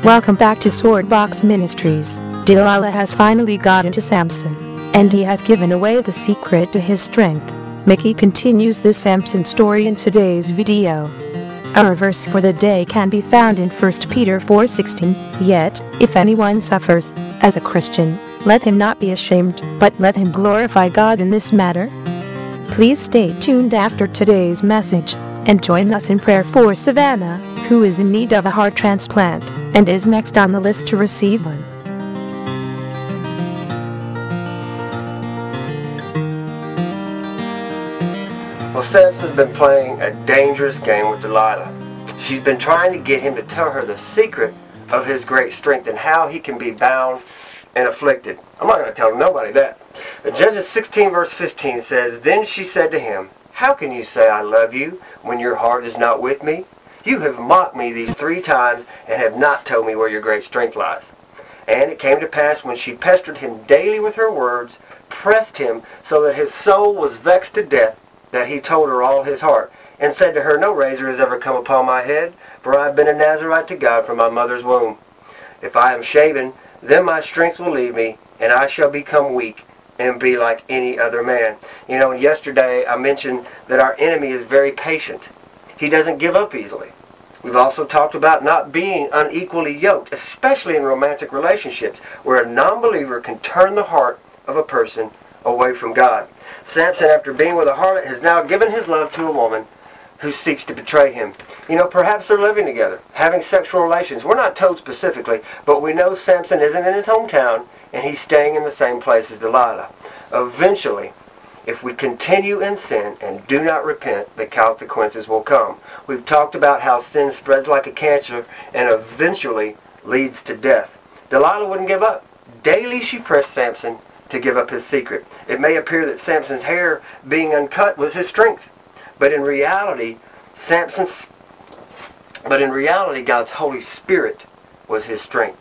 Welcome back to Swordbox Ministries. Delilah has finally gotten to Samson, and he has given away the secret to his strength. Mickey continues this Samson story in today's video. Our verse for the day can be found in 1 Peter 4:16. Yet, if anyone suffers, as a Christian, let him not be ashamed, but let him glorify God in this matter. Please stay tuned after today's message, and join us in prayer for Savannah, who is in need of a heart transplant, and is next on the list to receive one. Well, Samson's been playing a dangerous game with Delilah. She's been trying to get him to tell her the secret of his great strength and how he can be bound and afflicted. I'm not going to tell nobody that. But Judges 16 verse 15 says, "Then she said to him, 'How can you say I love you when your heart is not with me? You have mocked me these 3 times and have not told me where your great strength lies.' And it came to pass when she pestered him daily with her words, pressed him so that his soul was vexed to death, that he told her all his heart, and said to her, 'No razor has ever come upon my head, for I have been a Nazarite to God from my mother's womb. If I am shaven, then my strength will leave me, and I shall become weak and be like any other man.'" You know, yesterday I mentioned that our enemy is very patient. He doesn't give up easily. We've also talked about not being unequally yoked, especially in romantic relationships, where a non-believer can turn the heart of a person away from God. Samson, after being with a harlot, has now given his love to a woman who seeks to betray him. You know, perhaps they're living together, having sexual relations. We're not told specifically, but we know Samson isn't in his hometown, and he's staying in the same place as Delilah. Eventually, if we continue in sin and do not repent, the consequences will come. We've talked about how sin spreads like a cancer and eventually leads to death. Delilah wouldn't give up. Daily she pressed Samson to give up his secret. It may appear that Samson's hair being uncut was his strength, but in reality, God's Holy Spirit was his strength.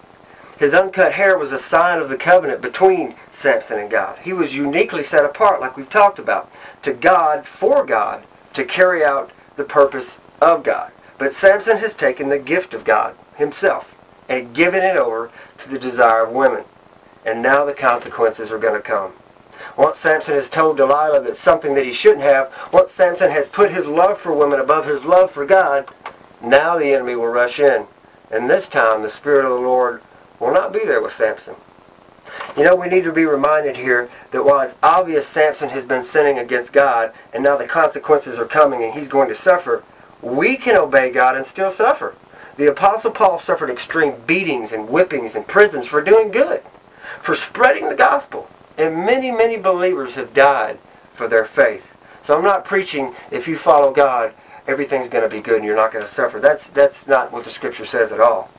His uncut hair was a sign of the covenant between Samson and God. He was uniquely set apart, like we've talked about, to God, for God, to carry out the purpose of God. But Samson has taken the gift of God himself and given it over to the desire of women. And now the consequences are going to come. Once Samson has told Delilah that something that he shouldn't have, once Samson has put his love for women above his love for God, now the enemy will rush in. And this time the Spirit of the Lord will not be there with Samson. You know, we need to be reminded here that while it's obvious Samson has been sinning against God, and now the consequences are coming and he's going to suffer, we can obey God and still suffer. The Apostle Paul suffered extreme beatings and whippings in prisons for doing good, for spreading the gospel. And many, many believers have died for their faith. So I'm not preaching, if you follow God, everything's going to be good and you're not going to suffer. That's not what the Scripture says at all.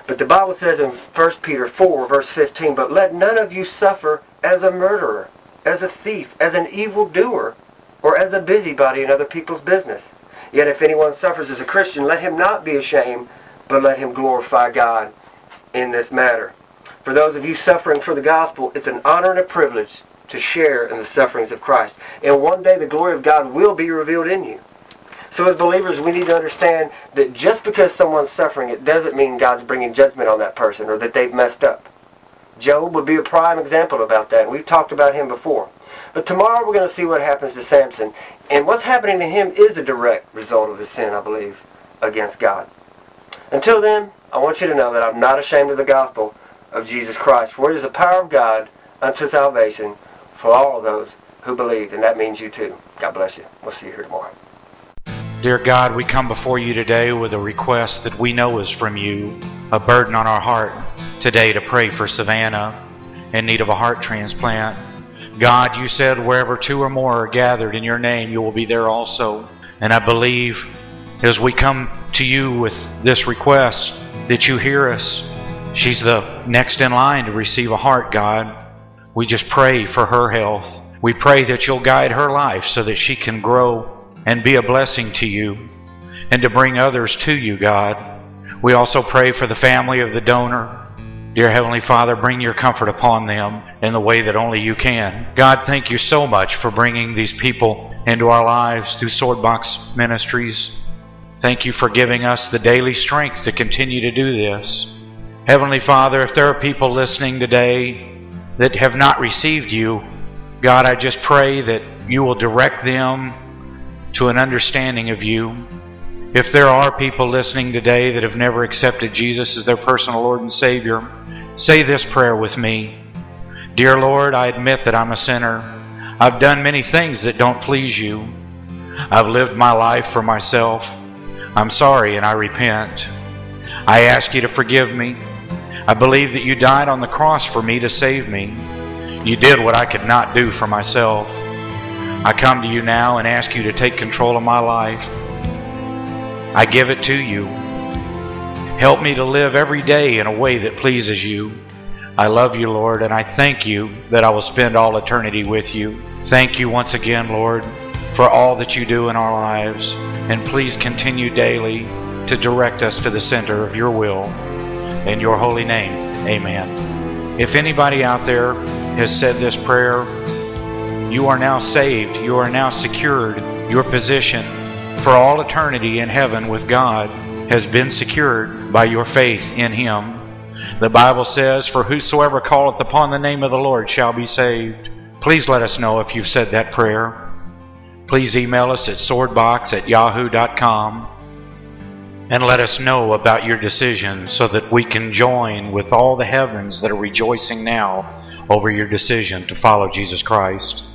But the Bible says in 1 Peter 4, verse 15, "But let none of you suffer as a murderer, as a thief, as an evildoer, or as a busybody in other people's business. Yet if anyone suffers as a Christian, let him not be ashamed, but let him glorify God in this matter." For those of you suffering for the gospel, it's an honor and a privilege to share in the sufferings of Christ. And one day the glory of God will be revealed in you. So as believers, we need to understand that just because someone's suffering, it doesn't mean God's bringing judgment on that person or that they've messed up. Job would be a prime example about that. We've talked about him before. But tomorrow we're going to see what happens to Samson. And what's happening to him is a direct result of his sin, I believe, against God. Until then, I want you to know that I'm not ashamed of the gospel of Jesus Christ. For it is the power of God unto salvation for all of those who believe. And that means you too. God bless you. We'll see you here tomorrow. Dear God, we come before you today with a request that we know is from you, a burden on our heart today to pray for Savannah in need of a heart transplant. God, you said wherever 2 or more are gathered in your name, you will be there also. And I believe as we come to you with this request that you hear us. She's the next in line to receive a heart, God. We just pray for her health. We pray that you'll guide her life so that she can grow and be a blessing to you and to bring others to you, God. We also pray for the family of the donor. Dear Heavenly Father, bring your comfort upon them in the way that only you can. God, thank you so much for bringing these people into our lives through Swordbox Ministries. Thank you for giving us the daily strength to continue to do this. Heavenly Father, if there are people listening today that have not received you, God, I just pray that you will direct them to an understanding of you. If there are people listening today that have never accepted Jesus as their personal Lord and Savior, say this prayer with me. Dear Lord, I admit that I'm a sinner. I've done many things that don't please you. I've lived my life for myself. I'm sorry and I repent. I ask you to forgive me. I believe that you died on the cross for me to save me. You did what I could not do for myself. I come to you now and ask you to take control of my life. I give it to you. Help me to live every day in a way that pleases you. I love you, Lord, and I thank you that I will spend all eternity with you. Thank you once again, Lord, for all that you do in our lives, and please continue daily to direct us to the center of your will. In your holy name, amen. If anybody out there has said this prayer, you are now saved, you are now secured. Your position for all eternity in heaven with God has been secured by your faith in Him. The Bible says, for whosoever calleth upon the name of the Lord shall be saved. Please let us know if you've said that prayer. Please email us at swordbox@yahoo.com and let us know about your decision so that we can join with all the heavens that are rejoicing now over your decision to follow Jesus Christ.